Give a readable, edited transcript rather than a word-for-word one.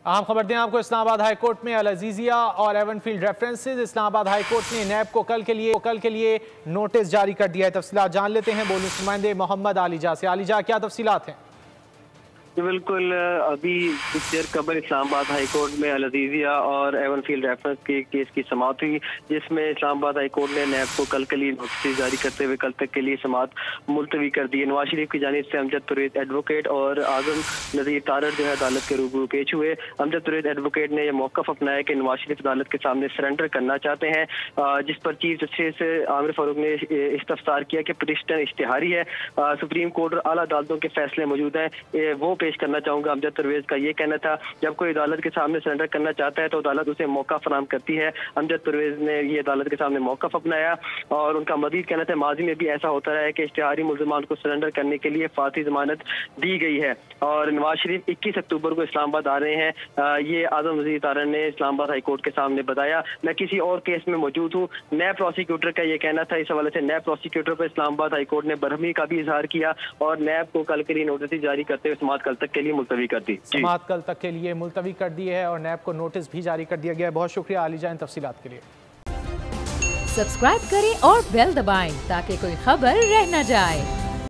अहम खबर दें आपको, इस्लामाबाद हाई कोर्ट में अल अजीजिया और Avenfield references. Islamabad high court ने नैब को कल के लिए नोटिस जारी कर दिया है। तफसीलात जान लेते हैं बोनस नुमाइंदे मोहम्मद आलिजा से। आलिजा, क्या तफसीलात हैं? बिल्कुल, अभी कुछ देर कबल इस्लामाबाद हाई कोर्ट में अल अजीजिया और एवनफील्ड रेफरेंस के केस की समाअत हुई, जिसमें इस्लामाबाद हाई कोर्ट ने नैब को कल के लिए नोटिस जारी करते हुए कल तक के लिए समाअत मुलतवी कर दी है। नवाज शरीफ की जानिब से अमजद परवेज एडवोकेट और आजम नज़ीर तारड़ जो है अदालत के रूबरू पेश हुए। अमजद परवेज एडवोकेट ने यह मौक़िफ़ अपनाया कि नवाज शरीफ अदालत के सामने सरेंडर करना चाहते हैं, जिस पर चीफ जस्टिस आमिर फारूक ने इस्तफसार किया कि पिटिशन इश्तिहारी है, सुप्रीम कोर्ट और आला अदालतों के फैसले मौजूद हैं, वो पेश करना चाहूंगा। अमजद परवेज का ये कहना था, जब कोई अदालत के सामने सरेंडर करना चाहता है तो अदालत उसे मौका फराहम करती है। अमजद परवेज ने ये अदालत के सामने मौका अपनाया और उनका मजीद कहना था, माजी में भी ऐसा होता रहा है कि इश्तिहारी मुल्ज़िमान को सरेंडर करने के लिए फांसी जमानत दी गई है। और नवाज शरीफ 21 अक्टूबर को इस्लामाबाद आ रहे हैं, ये आजम नज़ीर तारड़ ने इस्लामाबाद हाई कोर्ट के सामने बताया। मैं किसी और केस में मौजूद हूँ, नैब प्रोसिक्यूटर का ये कहना था। इस हवाले से नैब प्रोसिक्यूटर पर इस्लामाबाद हाई कोर्ट ने बरहमी का भी इजहार किया और नैब को कल के लिए नोटिस जारी करते हुए समाअत कल तक के लिए मुलतवी कर दी। समाअत कल तक के लिए मुलतवी कर दी है और नैब को नोटिस भी जारी कर दिया गया है। बहुत शुक्रिया आलिजा इन तफसीलात के लिए। सब्सक्राइब करें और बेल दबाएं ताकि कोई खबर रह न जाए।